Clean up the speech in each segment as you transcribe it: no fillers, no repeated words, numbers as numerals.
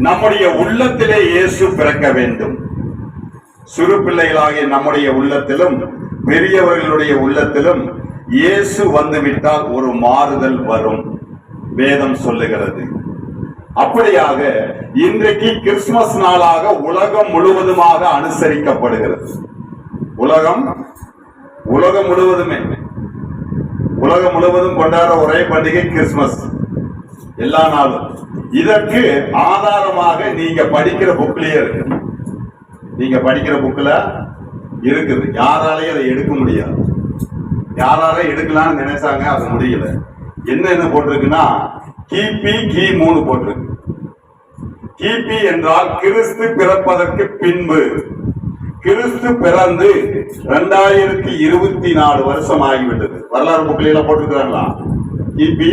நம்முடைய உள்ளத்திலே இயேசு பிறக்க வேண்டும். சிறு பிள்ளைகளாகிய நம்முடைய உள்ளத்திலும் பெரியவர்களுடைய உள்ளத்திலும் இயேசு வந்துவிட்டால் ஒரு மாறுதல் வரும், வேதம் சொல்லுகிறது. அப்படியாக இன்றைக்கு கிறிஸ்துமஸ் நாளாக உலகம் முழுவதுமாக அனுசரிக்கப்படுகிறது. உலகம் முழுவதும் கொண்டாடுற ஒரே பண்டிகை கிறிஸ்துமஸ், எல்லா நாளும். இதற்கு ஆதாரமாக நீங்க படிக்கிற புக்லயே இருக்கு. நீங்க படிக்கிற புக்ல இருக்குது. யாராலையும் அதை எடுக்க முடியாது. யாரால எடுக்கலாம்னு நினைச்சாங்க, அது முடியல. என்ன போட்டிருக்குன்னா கிபி கி 3 போட்டிருக்கு. கிபி என்றால் கிறிஸ்து பிறப்பதற்கு பின்பு. கிறிஸ்து பிறந்து 2024 வருஷம் ஆகிவிட்டது. வரலாறு புக்ல எல்லாம் போட்டிருக்கிறாங்களா? கிபி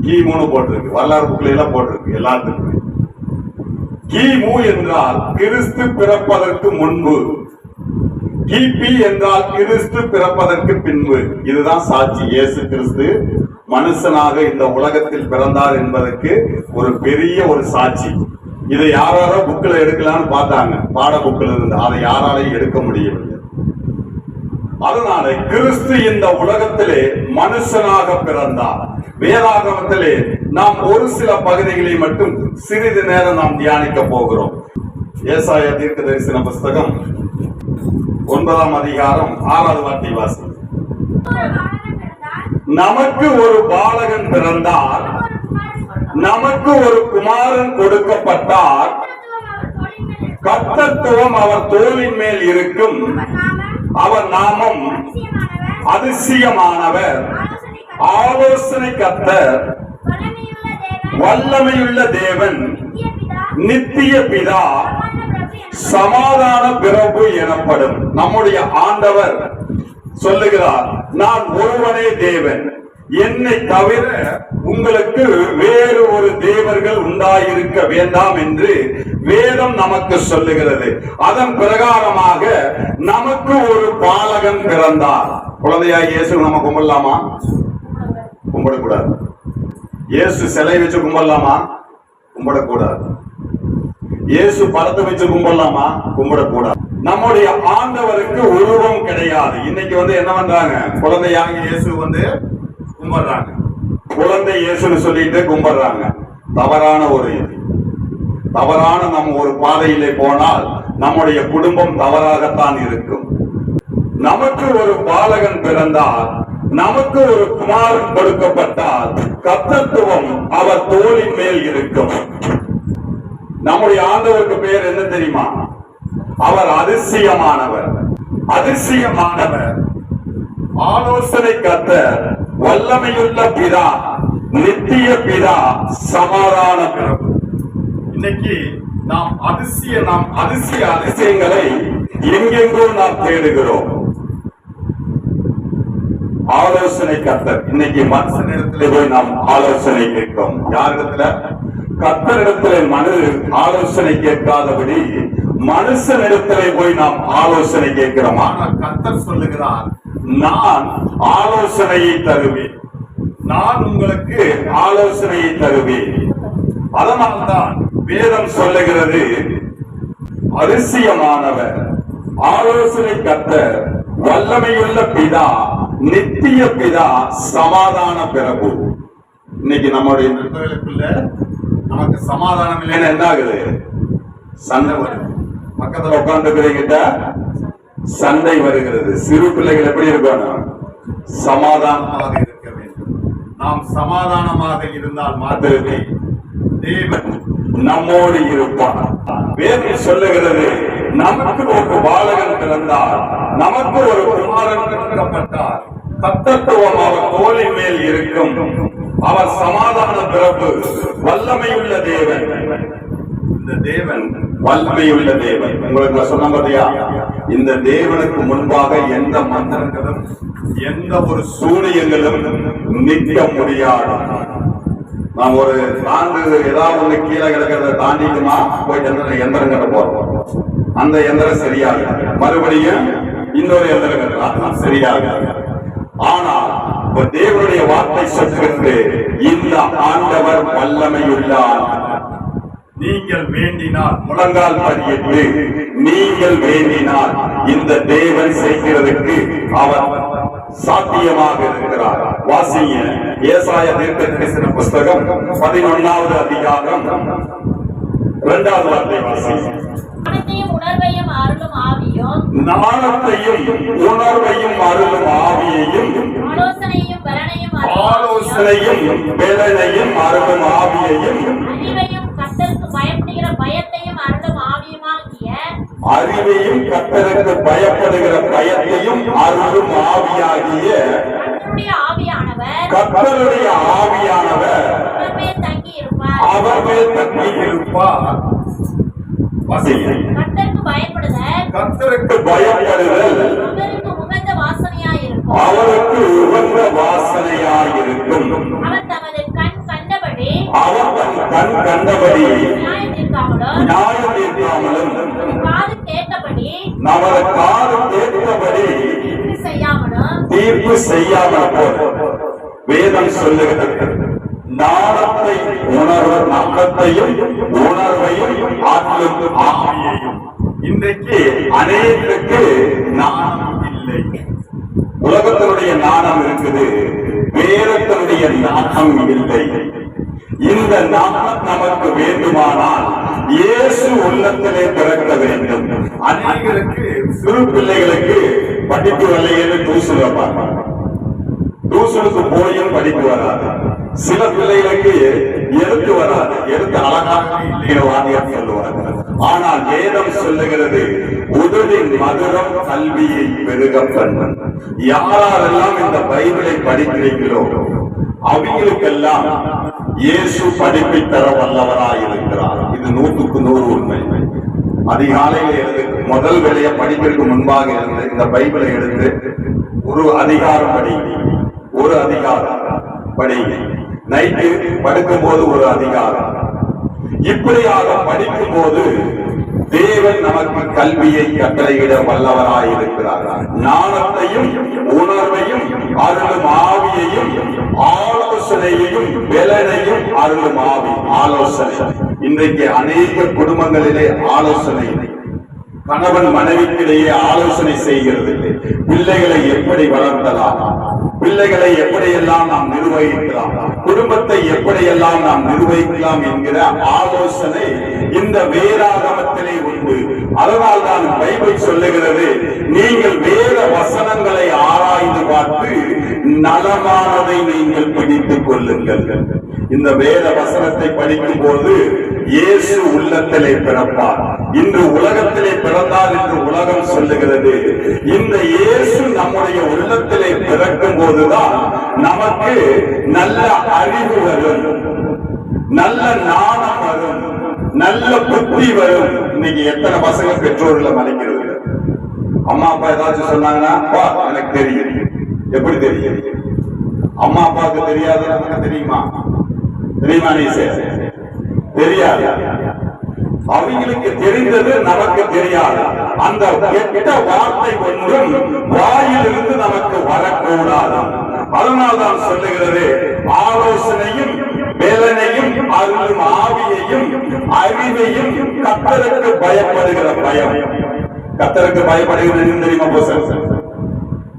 கி 3 போட்டிருக்கு. வரலாறு புக்ல எல்லாம் போட்டிருக்கு எல்லாத்துக்குமே. கிமு என்றால் கிறிஸ்து பிறப்பதற்கு முன்பு, கிபி என்றால் கிறிஸ்து பிறப்பதற்கு பின்பு. இதுதான் சாட்சி. இயேசு கிறிஸ்து மனுஷனாக இந்த உலகத்தில் பிறந்தார் என்பதற்கு ஒரு பெரிய ஒரு சாட்சி. இதை யாராரோ புக்ல எடுக்கலாம்னு பார்த்தாங்க, பாட புக்ல இருந்து. அதை யாராலையும் எடுக்க முடியவில்லை. அதனால கிறிஸ்து இந்த உலகத்திலே மனுஷனாக பிறந்தார். வேதாகமத்திலே நாம் ஒரு சில பகுதிகளை மட்டும் சிறிது நேரம் நாம் தியானிக்க போகிறோம். ஏசாயா தீர்க்க தரிசன புஸ்தகம் 9ஆம் அதிகாரம் 6வது வார்த்தை வாசி. நமக்கு ஒரு பாலகன் பிறந்தார், நமக்கு ஒரு குமாரன் கொடுக்கப்பட்டார், கர்த்தத்துவம் அவர் தோளின் மேல் இருக்கும், அவர் நாமம் அதிசயமானவர், ஆலோசனை கர்த்தர், வல்லமையுள்ள தேவன், நித்திய பிதா, சமாதான பிரபு எனப்படும். நம்முடைய ஆண்டவர் சொல்லுகிறார், நான் ஒருவனே தேவன், என்னை தவிர உங்களுக்கு வேறு ஒரு தேவர்கள் உண்டாயிருக்க வேண்டாம் என்று வேதம் நமக்கு சொல்லுகிறது. அதன் பிரகாரமாக நமக்கு ஒரு பாலகன் பிறந்தார். குழந்தையாய் இயேசு நம்ம கும்பிடலாமா? கும்பிடக்கூடாது. இயேசு சிலை வச்சு கும்பிடலாமா? கும்பிடக்கூடாது. இயேசு படத்தை வச்சு கும்பிடலாமா? கும்பிடக்கூடாது. நம்முடைய ஆண்டவருக்கு உருவம் கிடையாது. இன்னைக்கு என்ன பண்றாங்க? குழந்தையாக இயேசு கும்பிடுறாங்க, குழந்தை இயேசுன்னு சொல்லிட்டு கும்பிடுறாங்க. தவறான ஒரு இது. தவறான நம்ம ஒரு பாதையிலே போனால் நம்முடைய குடும்பம் தவறாகத்தான் இருக்கும். நமக்கு ஒரு பாலகன் பிறந்தார், நமக்கு ஒரு குமாரன் கொடுக்கப்பட்டார், கர்த்தத்துவம் அவர் தோளின் மேல் இருக்கும். நம்முடைய ஆண்டவருக்கு பேர் என்ன தெரியுமா? அவர் அதிசயமானவர். அதிசயமானவர், ஆலோசனை கர்த்தர், வல்லமையுள்ள பிதா, நித்திய பிதா, சமாதான பிரபு. இன்னைக்கு நாம் அதிசயங்களை எங்கெங்கோ நாம் தேடுகிறோம். ஆலோசனை கர்த்தர். இன்னைக்கு மனுஷனிடத்திலே போய் நாம் ஆலோசனை கேட்கிறோம். யாரிடத்துல? கர்த்தரிடத்திலே ஆலோசனை கேட்காதபடி மனுஷனிடத்திலே போய் நாம் ஆலோசனை கேட்கிறோம். ஆனால் கர்த்தர் சொல்லுகிறார், நான் ஆலோசனையை தருவேன், நான் உங்களுக்கு ஆலோசனையை தருவேன். அதனால்தான் வேதம் சொல்லுகிறது, அதிசயமானவர், ஆலோசனை கர்த்தர், வல்லமையுள்ள பிதா, நித்திய பிதா, சமாதான பிரபு. இன்னைக்கு நம்முடைய நண்பர்களுக்குள்ள நமக்கு சமாதானம் இல்லைன்னு என்ன ஆகுது? சண்டை வருது. பக்கத்துல உட்கார்ந்துக்கிறீங்கிட்ட சண்டை வருகிறது. சிறு பிள்ளைகள் எப்படி இருக்கணும்? சமாதானமாக இருக்க வேண்டும். நாம் சமாதானமாக இருந்தால் மாத்திரமே தேவன் நம்மோடு இருப்பார். வேதம் சொல்லுகிறது, நமக்கு ஒரு பாலகன் பிறந்தார், நமக்கு ஒரு குமாரன் கொடுக்கப்பட்டார், கர்த்தத்துவம் அவர் தோளின் மேல் இருக்கும், அவர் சமாதான பிரபு, வல்லமையுள்ள தேவன். இந்த தேவன் வல்லமையுள்ள தேவன். உங்களுக்கு சொன்ன பார்த்தியா? இந்த தேவனுக்கு முன்பாக எந்த மந்திரங்களும் எந்த ஒரு சூனியங்களும் நிற்க முடியாது. நாம் ஒரு தாண்டு ஏதாவது ஒண்ணு கீழே கிடக்கிறத தாண்டிக்குமா போய் எந்திரம் கட்ட போறோம். அந்த எந்திரம் சரியாக மறுபடியும் இன்னொரு எந்திரம் கட்டலாம், சரியாக. ஆனால் தேவனுடைய வார்த்தை சொல்கிறது, இந்த ஆண்டவர் வல்லமையுள்ளார். நீங்கள் வேண்டினால், முழங்கால் படியிட்டு நீங்கள் வேண்டினால் இந்த தேவன் செய்கிறதுக்கு அவர் சாத்தியமாக இருக்கிறார். வாசிங்க ஏசாயா தீர்க்கதரிசன புஸ்தகம் 11வது அதிகாரம் 2வது வார்த்தை வாசிங்க. நாணத்தையும் உணர்வையும் அருளும் ஆவியையும், ஆலோசனையும் பலனையும் அருளும் ஆவியையும், அறிவையும் கர்த்தருக்கு பயப்படுகிற பயத்தையும் அருளும் ஆவியையும் ஆவியாகிய கர்த்தருடைய ஆவியானவர் அவர் மேல் தங்கி இருப்பார். கர்த்தருக்கு பயப்படுதல் அவருக்கு உகந்த வாசனையாயிருக்கும். அவர் தன் கண் கண்டபடி நியாயம் தீர்க்காமலும் நமது காது கேட்டபடி தீர்ப்பு செய்யாமல் வேதம் சொல்லுகிறது. நாணத்தை நாணத்தையும் உணர்வையும் ஆற்றலும் ஆவியையும். இன்றைக்கு அநேகருக்கு நாணம் இல்லை. உலகத்தினுடைய நாணம் இருக்குது, வேதத்தினுடைய நாணம் இல்லை. இந்த நாணம் நமக்கு வேண்டுமானால் இயேசு உள்ளத்திலே பிறக்க வேண்டும். அநேகருக்கு சிறு பிள்ளைகளுக்கு படிப்பு வரலைன்னு டியூஷன் வைப்பாங்க. டியூஷனுக்கு போயும் படிப்பு வராது. சில பிள்ளைகளுக்கு எழுத்து வராது, எழுத்து அழகாக வாதியார் சொல்லுவாங்க. ஆனால் வேதம் சொல்லுகிறது உதவின் மதுரம் கல்வியை பெருக பண்ண. யாரெல்லாம் இந்த பைபிளை படிக்கிறீர்களோ அவங்களுக்கெல்லாம் இயேசு படிப்பை தர வல்லவராயிருக்கிறார். இது 100க்கு 100 உண்மை. அதிகாலையில எழுது முதல் வேலையை படிக்கிறதுக்கு முன்பாக இருந்து இந்த பைபிளை எடுத்து ஒரு அதிகாரம் படிங்க. நைட்டு படுக்கும் போது ஒரு அதிகாரம். இப்படியாக படிக்கும் போது தேவன் நமக்கு கல்வியை கட்டளையிட வல்லவராயிருக்கிறார். ஞானத்தையும் உணர்வையும் அருளும் ஆவியையும் ஆலோசனையையும் பலனையும் அருளும் ஆவி. ஆலோசனை இன்றைக்கு அநேக குடும்பங்களிலே ஆலோசனை, கணவன் மனைவிக்கிடையே ஆலோசனை செய்கிறது. பிள்ளைகளை எப்படி வளர்த்தலாம், பிள்ளைகளை எப்படியெல்லாம் நாம் நிர்வகிக்கலாம், குடும்பத்தை எப்படியெல்லாம் நாம் நிர்வகிக்கலாம் என்கிற ஆலோசனை இந்த வேதாகமத்திலே உண்டு. அதனால் தான் பைபிள் சொல்லுகிறது, நீங்கள் வேத வசனங்களை ஆராய்ந்து பார்த்து நலமானதை நீங்கள் பிடித்துக் கொள்ளுங்கள். இந்த வேத வசனத்தை படிக்கும் போது இயேசு உள்ளத்திலே பிறப்பார். இன்று உலகத்திலே பிறந்தார் என்று உலகம் சொல்லுகிறது. இந்த இயேசு நம்முடைய உள்ளத்திலே பிறக்கும் போதுதான் நமக்கு நல்ல அறிவு வரும், நல்ல ஞானம் வரும், நல்ல புத்தி வரும். இன்னைக்கு எத்தனை பசங்க பெற்றோர்களை மறைக்கிறது? அம்மா அப்பா ஏதாச்சும் சொன்னாங்கன்னா எனக்கு தெரியும். எப்படி தெரியும்? அம்மா அப்பாவுக்கு தெரியாது, நமக்கு தெரியுமா? தெரியுமா? நீ தெரியாது. அவங்களுக்கு தெரிந்தது நமக்கு தெரியாது. அந்த கெட்ட வார்த்தை ஒன்றும் வாயிலிருந்து நமக்கு வரக்கூடாது. அதனால்தான் சொல்லுகிறது, ஆலோசனையும் வேலனையும் அருளும் ஆவியையும் அறிவையும் கர்த்தருக்கு பயப்படுகிற பயம். கர்த்தருக்கு பயப்படுகிறது தெரியுமா?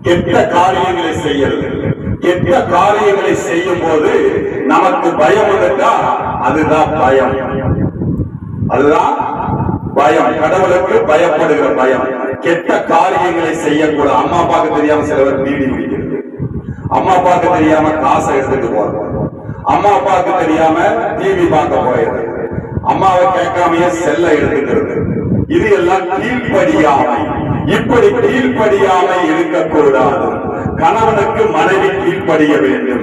கெட்ட காரியங்களை செய்யறது. கெட்ட காரியங்களை செய்யும் போது நமக்கு பயம் இருக்கா? அதுதான் பயம். அதுதான் பயம். கடவுளுக்கு பயப்படுகிற பயம். கெட்ட காரியங்களை செய்யக்கூடாது. அம்மா அப்பாவுக்கு தெரியாம சிலவர் பீடி பிடிக்கிறது, அம்மா அப்பாவுக்கு தெரியாம காசை எடுத்துட்டு போறது, அம்மா அப்பாவுக்கு தெரியாம டிவி பார்க்க போயிடுறது, அம்மாவை கேட்காமையே செல்ல எடுத்துக்கிறது. இது எல்லாம் கீழ்ப்படியாமை. இப்படி கீழ்ப்படியாமை இருக்கக்கூடாது. கணவனுக்கு மனைவி கீழ்ப்படிய வேண்டும்.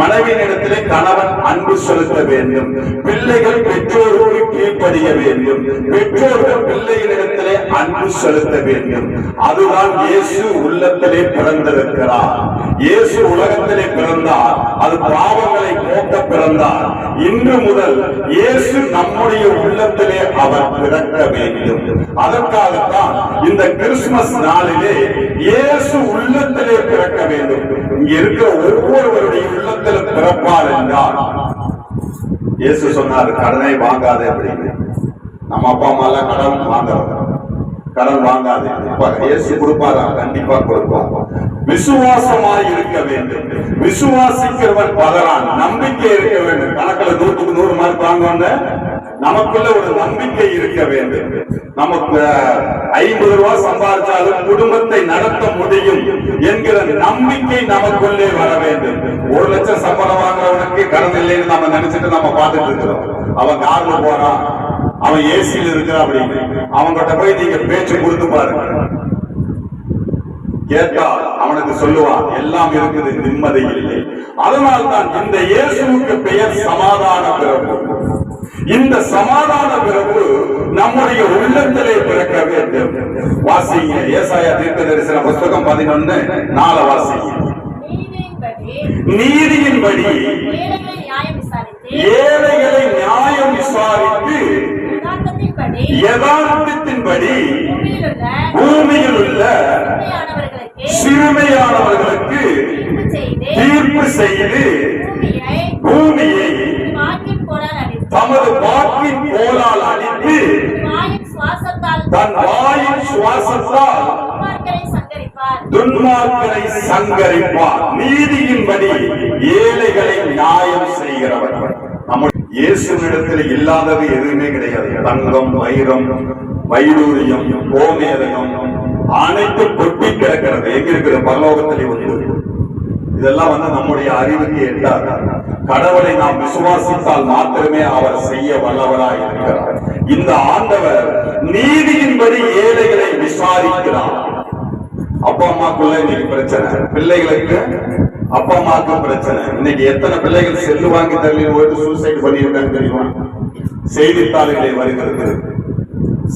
மனைவியினிடத்திலே கணவன் அன்பு செலுத்த வேண்டும். பிள்ளைகள் பெற்றோருக்கு கீழ்ப்படிய வேண்டும். பெற்றோர்கள் பிள்ளைகளிடத்திலே அன்பு செலுத்த வேண்டும். அதுதான் இயேசு உள்ளத்திலே பிறந்திருக்கிறார். இயேசு உலகத்திலே பிறந்தார். அது பாவங்களை போக்க பிறந்தார். இன்று முதல் இயேசு நம்முடைய உள்ளத்திலே அவர் பிறக்க வேண்டும். அதற்காகத்தான் இந்த கிறிஸ்துமஸ் நாளிலே இயேசு உள்ளத்திலே பிறக்க வேண்டும். இங்க இருக்கிற ஒவ்வொருவருடைய உள்ளத்தில் பிறப்பார் என்றால் இயேசு சொன்னார், கடனை வாங்காதே அப்படின்னு. நம்ம அப்பா அம்மா எல்லாம் கடன் வாங்குறோம், கடன் வாங்காதே. இயேசு கொடுப்பாரா? கண்டிப்பா கொடுப்பார். விசுவாசமாய் இருக்க வேண்டும். விசுவாசிக்கிறவன் பலரான். நம்பிக்கை இருக்க வேண்டும். கணக்குல 100க்கு 100 மார்க் வாங்க, நமக்குள்ள ஒரு நம்பிக்கை இருக்க வேண்டும். நமக்கு 50 ரூபாய் சம்பாதிச்சாலும் குடும்பத்தை நடத்த முடியும் என்கிற நம்பிக்கை நமக்குள்ளே வர வேண்டும். 1 லட்சம் சம்பளம் வாங்குறவனுக்கு கடன் இல்லைன்னு நம்ம நினைச்சிட்டு நம்ம பார்த்துட்டு இருக்கிறோம். அவன் கார்ல போறான், அவன் ஏசியில் இருக்கிறான் அப்படின்னு. அவன்கிட்ட போய் நீங்க பேச்சு கொடுத்து பாருங்க, கேட்டால் அவனுக்கு சொல்லுவான், எல்லாம் இருக்குது, நிம்மதி இல்லை. அதனால்தான் இந்த இயேசுவுக்கு பெயர் சமாதான பிறப்பு. இந்த சமாதான பிறப்பு நம்முடைய உள்ளத்திலே பிறக்க வேண்டும். வாசிங்க ஏசாயா தீர்க்கதரிசன புத்தகம் 11:4 வாசிங்க. நீதியின்படி ஏழைகளை நியாயம் விசாரித்து யதார்த்தத்தின்படி பூமியில் உள்ள சிறுமையானவர்களுக்கு தீர்ப்பு செய்து பூமியை தமது வாக்கின் கோலால் அடித்து தன் வாயின் சுவாசத்தால் துன்மார்க்கரை சங்கரிப்பார். நீதியின்படி ஏழைகளை நியாயம் செய்கிறவர். இயேசுவிடத்தில் இல்லாதது எதுவுமே கிடையாது. தங்கம், வைரம், வைடூரியம், கோமேதகம் அனைத்தும் கொட்டி கிடக்கிறது. எங்க இருக்கிற பரலோகத்திலே வந்து இதெல்லாம் நம்முடைய அறிவுக்கு எட்டாது. கடவுளை நாம் விசுவாசித்தால் மாத்திரமே அவர் செய்ய வல்லவராய் இருக்கிறார். இந்த ஆண்டவர் நீதியின்படி ஏழைகளை விசாரிக்கிறார். அப்பா அம்மாக்குள்ள இன்னைக்கு பிரச்சனை, பிள்ளைகளுக்கு அப்பா அம்மாவுக்கு பிரச்சனை. இன்னைக்கு எத்தனை பிள்ளைகள் செல்லு வாங்கி தள்ளி போயிட்டு சூசைட் பண்ணியிருக்காங்க தெரியுமா? செய்தித்தாள்களை வருகிறது,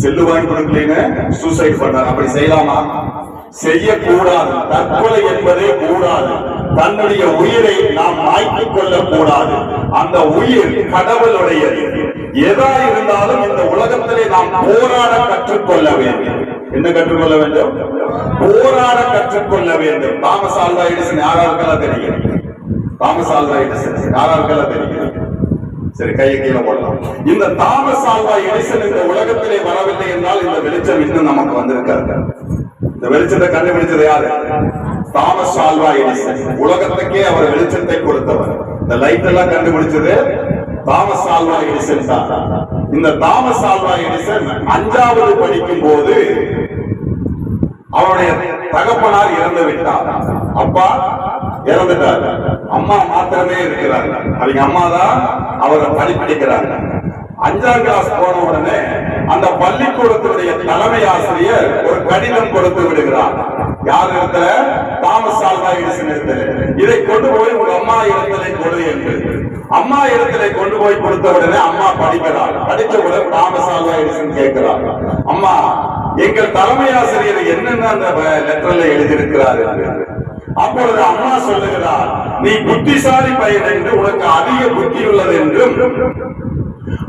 செல்லு வாங்கி கொடுக்கலன்னு சூசைட் பண்றாங்க. அப்படி செய்யலாமா? செய்யக்கூடாது. தற்கொலை என்பதே கூடாது. தன்னுடைய உயிரை நாம் மாய்த்துக் கொள்ள கூடாது. அந்த உயிர் கடவுளுடையது. எதா இருந்தாலும் இந்த உலகத்திலே நாம் போராட கற்றுக்கொள்ள வேண்டும். என்ன கற்றுக்கொள்ள வேண்டும்? போராட கற்றுக்கொள்ள வேண்டும். தாமஸ் ஆல்வா எடிசன் யாராருக்கெல்லாம் தெரியும்? தாமஸ் ஆல்வா எடிசன் யாராருக்கெல்லாம் தெரியும்? சரி, கையை கீழே போடலாம். இந்த தாமஸ் ஆல்வா எடிசன் இந்த உலகத்திலே வரவில்லை என்றால் இந்த வெளிச்சம் இன்னும் நமக்கு வந்திருக்காரு. இந்த வெளிச்சத்தை கண்டுபிடிச்சது யாரு? Thomas Alva Edison. உலகத்துக்கே அவர் வெளிச்சத்தை கொடுத்தவர். இந்த லைட் எல்லாம் கண்டுபிடிச்சது தாமஸ் ஆல்வா எடிசன் தான். இந்த தாமஸ் ஆல்வா எடிசன் 5வது படிக்கும் போது அவருடைய தகப்பனார் இறந்து விட்டார். அப்பா இறந்துட்டார், அம்மா மாத்திரமே இருக்கிறார். அவங்க அம்மா தான் அவரை படிப்பிக்கிறாங்க. 5ஆம் கிளாஸ் போன உடனே அந்த பள்ளிக்கூடத்தினுடைய தலைமை ஆசிரியர் ஒரு கடிதம் கொடுத்து விடுகிறார். யார் இடத்துல? தாமஸ் ஆல்வா எடிசன் இடத்துல. இதை கொண்டு போய் உங்க அம்மா இடத்திலே கொடு என்று. அம்மா இடத்திலே கொண்டு போய் கொடுத்த உடனே அம்மா படிக்கிறார். படித்த உடனே தாமஸ் ஆல்வா எடிசன் கேட்கிறார், அம்மா எங்கள் தலைமை ஆசிரியர் என்னென்ன அந்த லெட்டர்ல எழுதியிருக்கிறார் என்று. அப்பொழுது அம்மா சொல்லுகிறார், நீ புத்திசாலி பையன் என்று, உனக்கு அதிக புத்தி உள்ளது என்றும்,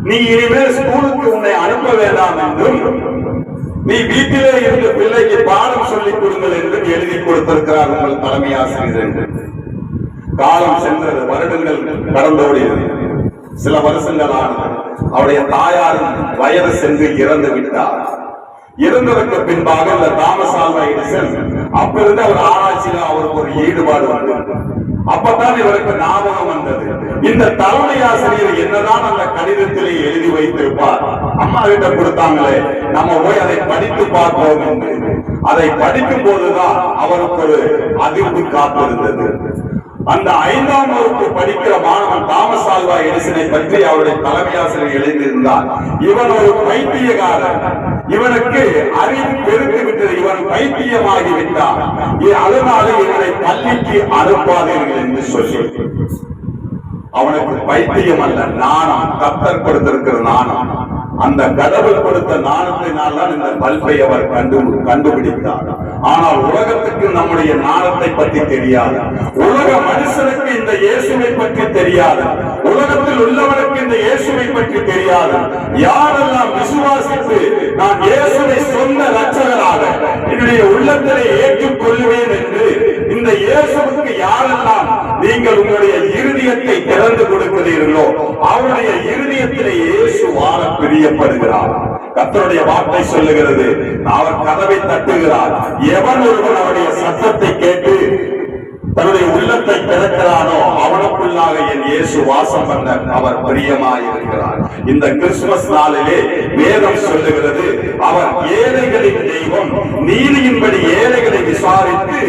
நீ இனிமேல் ஸ்கூலுக்கு உன்னை அனுப்ப வேண்டாம் என்றும், நீ வீட்டிலே இருந்து பிள்ளைக்கு பாடம் சொல்லிக் கொடுங்கள் என்றும் எழுதி கொடுத்திருக்கிறார் உங்கள் தலைமை ஆசிரியர் என்று. காலம் சென்றது, வருடங்கள் கடந்தோடியது. சில வருஷங்கள் ஆனது. அவருடைய தாயாரும் வயது சென்று இறந்து விட்டார். இறந்ததற்கு பின்பாக இந்த தாமஸ் ஆல்வா எடிசன் அப்பிருந்து அவர் ஆராய்ச்சியில அவருக்கு ஒரு ஈடுபாடு வந்தது. அப்பதான் இவருக்கு ஞாபகம் வந்தது, இந்த தலைமை ஆசிரியர் என்னதான் அந்த கடிதத்திலே எழுதி வைத்திருப்பார், அம்மா கிட்ட கொடுத்தாங்களே, நம்ம போய் அதை படித்து பார்ப்போம் என்று. அதை படிக்கும் போதுதான் அவருக்கு ஒரு அதிர்வு காத்திருந்தது. அந்த 5ஆம் வகுப்பு படிக்கிற மாணவன் தாமஸ் ஆல்வா எடிசனை பற்றி அவருடைய தலைமை ஆசிரியர் எழுதியிருந்தார், இவன் ஒரு பைத்தியக்காரன், இவனுக்கு அறிவு பெருத்து விட்டது, இவன் பைத்தியமாகி விட்டான், அதனால இவனை பள்ளிக்கு அனுப்பாதீர்கள் என்று சொல்லி. அவனுக்கு பைத்தியம் அல்ல, நாணம், கர்த்தர் கொடுத்திருக்கிற நாணம். அந்த கடவுள் கொடுத்த நாணத்தினால் தான் இந்த பல்பை அவர் கண்டுபிடித்தார். ஆனால் உலகத்துக்கு நம்முடைய நாணத்தை பற்றி தெரியாது. உலக மனுஷனுக்கு இந்த இயேசுவை பற்றி தெரியாது. உலகத்தில் உள்ளவனுக்கு இந்த இயேசுவை பற்றி தெரியாது. யாரெல்லாம் விசுவாசித்து நான் இயேசுவை சொந்த ரட்சகராக என்னுடைய உள்ளத்திலே ஏற்றுக்கொள்ளுவேன் என்று இந்த இயேசுவுக்கு யாரெல்லாம் நீங்கள் உங்களுடைய இருதயத்தை திறந்து கொடுக்கிறீர்களோ அவருடைய இருதயத்திலே இயேசு வாழ பிரியப்படுகிறார். கர்த்தருடைய வார்த்தை சொல்லுகிறது, அவர் கதவை தட்டுகிறார். எவன் ஒருவன் அவருடைய சத்தத்தை கேட்டு தன்னுடைய உள்ளத்தை திறக்கிறானோ அவனுக்குள்ளாக என் இயேசு வாசம் பண்ண அவர் பிரியமாயிருக்கிறார். இந்த கிறிஸ்துமஸ் நாளிலே வேதம் சொல்லுகிறது, அவர் ஏழைகளின் தெய்வம், நீதியின்படி ஏழைகளை விசாரித்து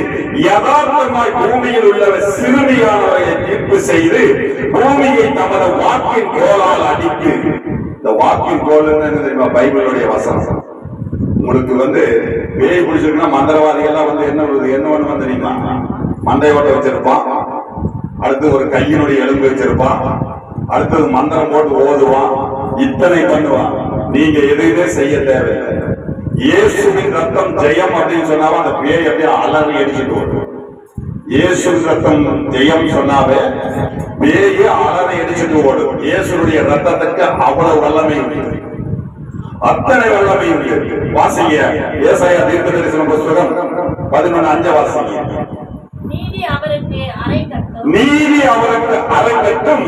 யதார்த்தமாய் பூமியில் உள்ள சிறுமியானவரை தீர்ப்பு செய்து பூமியை தமது வாக்கின் கோலால் அடித்து. இந்த வாக்கின் கோல் தெரியுமா? பைபிளுடைய வசனம். உங்களுக்கு பேய் பிடிச்சிருக்குன்னா மந்திரவாதிகள் என்ன ஒண்ணு தெரியுமா? மண்டை ஓட்ட வச்சிருப்பான், அடுத்து ஒரு கையினுடைய எலும்பு வச்சிருப்பான், அடுத்தது மந்திரம் போட்டு ஓதுவான், இத்தனை பண்ணுவான். நீங்க எதுவுமே செய்ய தேவையில்லை. இயேசுவின் ரத்தம் ஜெயம் அப்படின்னு சொன்னாவே அந்த பேய் அப்படியே அலறி அடிச்சுட்டு ஓடும். இயேசுவின் ரத்தம் ஜெயம் சொன்னாவே பேய அலறி அடிச்சுட்டு ஓடும். இயேசுடைய ரத்தத்துக்கு அவ்வளவு வல்லமை உண்டு, அத்தனை வல்லமை உண்டு. வாசிங்க ஏசாயா தீர்க்கதரிசன புத்தகம் 11:5 வாசிங்க. நீதி அவருக்கு அரைக்கட்டும்,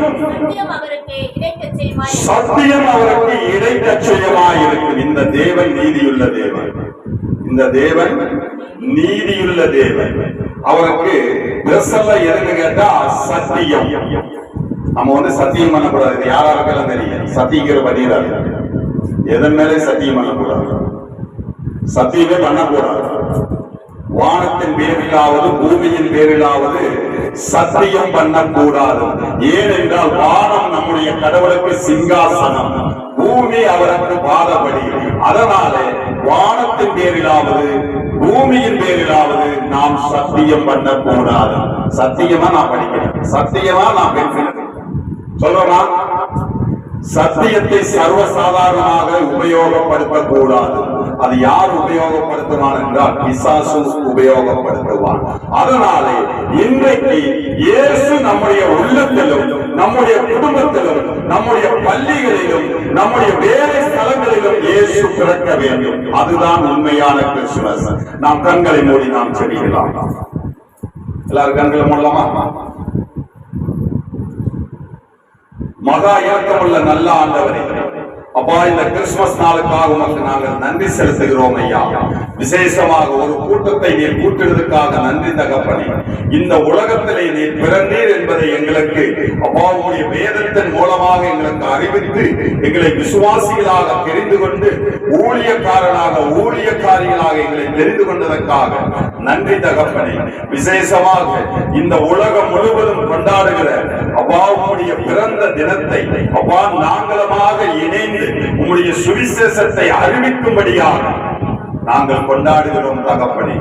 சத்தியம் அவருக்கு இடைக்கச்சயமாயிருக்கும். இந்த தேவன் நீதியுள்ள தேவன், இந்த தேவன் நீதியுள்ள தேவன். அவருக்கு ட்ரெஸ்ஸெல்லாம் எதுன்னு கேட்டா சத்தியம். நம்ம சத்தியம் பண்ணக்கூடாது. இது யாராருக்கெல்லாம் தெரியும்? சத்தியங்கிற பண்ணிடாது. எதன் மேலே சத்தியம் பண்ணக்கூடாது, சத்தியமே பண்ணக்கூடாது. வானத்தின் பேரிலாவது பூமியின் பேரிலாவது சத்தியம் பண்ணக்கூடாது. ஏனென்றால் வானம் நம்முடைய கடவுளுக்கு சிங்காசனம், பூமி அவருக்கு பாதபடி. அதனாலே வானத்தின் பேரிலாவது பூமியின் பேரிலாவது நாம் சத்தியம் பண்ணக்கூடாது. சத்தியமா நான் படிக்கிறேன், சத்தியமா நான் பேசுறேன் சொல்றேனா? சத்தியத்தை சர்வசாதாரணமாக உபயோகப்படுத்தக்கூடாது. அது யார் உபயோகப்படுத்துவான் என்றால் பிசாசு உபயோகப்படுத்துவான். அதனாலே இன்றைக்கு இயேசு நம்முடைய உள்ளத்திலும் நம்முடைய குடும்பத்திலும் நம்முடைய பள்ளிகளிலும் நம்முடைய வேலை ஸ்தலங்களிலும் இயேசு பிறக்க வேண்டும். அதுதான் உண்மையான கிறிஸ்துமஸ். நாம் கண்களை மூடி நாம் செபிக்கலாம். எல்லாரும் கண்களை மூடலாமா? மகா இரக்கமுள்ள நல்ல ஆண்டவரே, அப்பா, இந்த கிறிஸ்துமஸ் நாளுக்காக உமக்கு நாங்கள் நன்றி செலுத்துகிறோம் ஐயா. விசேஷமாக ஒரு கூட்டத்தை நீர் கூட்டுவதற்காக நன்றி தகப்பனே. இந்த உலகத்திலே நீர் பிறந்தீர் என்பதை எங்களுக்கு அப்பா உடைய வேதத்தின் மூலமாக எங்களுக்கு அறிவித்து எங்களை விசுவாசிகளாக தெரிந்து கொண்டு ஊழியக்காரிகளாக எங்களை தெரிந்து கொண்டதற்காக நன்றி தகப்பனே. விசேஷமாக இந்த உலகம் முழுவதும் கொண்டாடுகிற அப்பா உடைய பிறந்த தினத்தை அப்பா நாங்களுமாக இணைந்து உம்முடைய சுவிசேஷத்தை அறிவிக்கும்படியாக நாங்கள் கொண்டாடுகிறோம் தகப்பனே.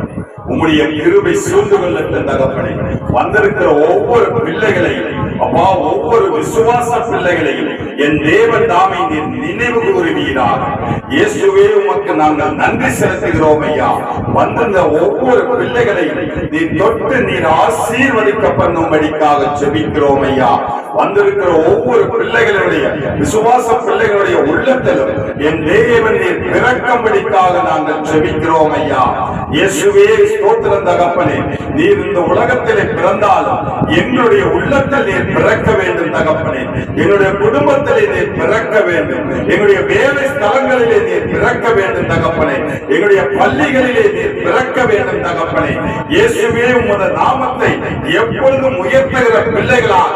உம்முடைய கிருபை சூழ்ந்து கொள்ளட்டும் தகப்பனே. வந்திருக்கிற ஒவ்வொரு பிள்ளைகளையும் அப்பா, ஒவ்வொரு விசுவாச பிள்ளைகளையும் என் தேவன் தாமே நினைவு கூறுவீராக. இயேசுவே உமக்கு நாங்கள் நன்றி செலுத்துகிறோம் ஐயா. வந்திருந்த ஒவ்வொரு பிள்ளைகளையும் நீர் தொட்டு நீர் ஆசீர்வதிக்க பண்ணும்படிக்காக ஜெபிக்கிறோம் ஐயா. வந்திருக்கிற ஒவ்வொரு பிள்ளைகளுடைய விசுவாச பிள்ளைகளுடைய உள்ளத்திலும் என் தேவன் நீர் பிறக்கும்படிக்காக நாங்கள் ஜெபிக்கிறோம் ஐயா. இயேசுவே ஸ்தோத்திரம் தகப்பனே. நீர் இந்த உலகத்திலே பிறந்தாலும் எங்களுடைய உள்ளத்தில் நீர் பிறக்க வேண்டும் தகப்பனே. எங்களுடைய குடும்பத்திலே நீர் பிறக்க வேண்டும். எங்களுடைய வேலை ஸ்தலங்களிலே நீர் பிறக்க வேண்டும் தகப்பனே. எங்களுடைய பள்ளிகளிலே நீர் பிறக்க வேண்டும் தகப்பனே. இயேசுவே உமது நாமத்தை எப்பொழுதும் உயர்த்துகிற பிள்ளைகளாக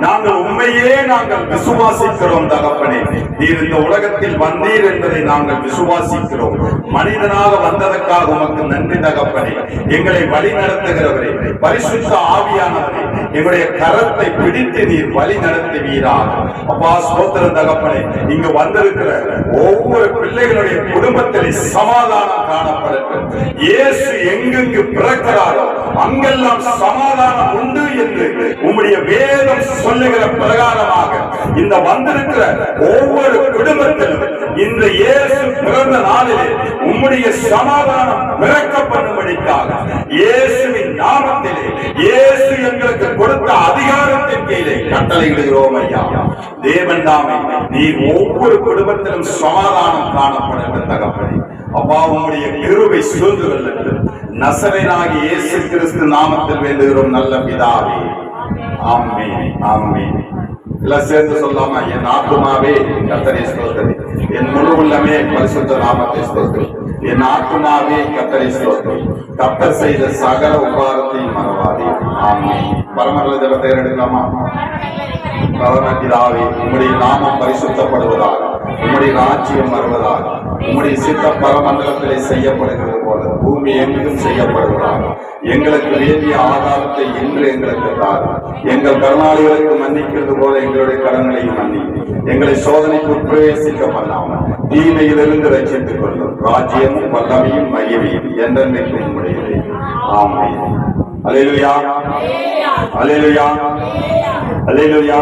நாங்கள் உண்மையே நாங்கள் விசுவாசிக்கிறோம் தகப்பனே. நீர் இந்த உலகத்தில் வந்தீர் என்பதை நாங்கள் விசுவாசிக்கிறோம். மனிதனாக வந்ததற்காக உமக்கு நன்றி தகப்பனே. எங்களை வழி நடத்துகிறவரே, பரிசுத்த ஆவியானவரே, எங்களுடைய கரத்தை பிடித்து நீர் வழி நடத்துவீராக. அப்பா ஸ்தோத்திரம் தகப்பனே. இங்கு வந்திருக்கிற ஒவ்வொரு பிள்ளைகளுடைய குடும்பத்திலே சமாதானம் காணப்படட்டும். இயேசு எங்கெங்கு பிறக்கிறாரோ அங்கெல்லாம் சமாதானம் உண்டு என்று உம்முடைய வேதம் சொல்லுகிற பிரகாரமாக இந்த வந்திருக்கிற ஒவ்வொரு குடும்பத்திலும் இந்த இயேசு பிறந்த நாளிலே உம்முடைய சமாதானம் பிறக்கப்படும்படிக்காக இயேசுவின் நாமத்திலே இயேசு எங்களுக்கு கொடுத்த அதிகாரத்தின் கீழே கட்டளையிடுகிறோம் ஐயா. தேவன் தாமே நீர் ஒவ்வொரு குடும்பத்திலும் சமாதானம் காணப்படட்டும் தகப்பனே. அப்பா உம்முடைய கிருபை சூழ்ந்து கொள்ளட்டும். நசரேயனாகிய இயேசு கிறிஸ்து நாமத்தில் வேண்டுகிறோம் நல்ல பிதாவே. ஆமென், ஆமென். எல்லாம் சேர்ந்து சொல்லாம, என் ஆத்துமாவே கர்த்தரை ஸ்தோத்திரி, என் முழு உள்ளமே பரிசுத்த நாமத்தை ஸ்தோத்திரி, என் ஆத்துமாவே கர்த்தரை ஸ்தோத்திரி, கர்த்தர் செய்த சகல உபகாரத்தையும் மறவாதே. ஆமென். பரமண்டல ஜெபத்தை எடுக்கலாமா? பரமபிதாவே, உம்முடைய நாமம் பரிசுத்தப்படுவதாக, உம்முடைய ராஜ்யம் வருவதாக, உம்முடைய சித்த பரமண்டலத்திலே செய்யப்படுகிறது போல பூமி எங்கும் செய்யப்படுவதாக. எங்களுக்கு வேண்டிய ஆதாரத்தை இன்று எங்களுக்கு தாரும். எங்கள் கடனாளிகளுக்கு மன்னிக்கிறது போல எங்களுடைய கடன்களையும் மன்னி. எங்களை சோதனைக்கு உட்பிரவேசிக்க பண்ணாமல் தீமையிலிருந்து ரட்சித்துக் கொள்ளும். ராஜ்யமும் வல்லமையும் மகிமையும் என்றென்றைக்கும் உம்முடையதே. ஆமென். அல்லேலூயா, அல்லேலூயா, அல்லேலூயா.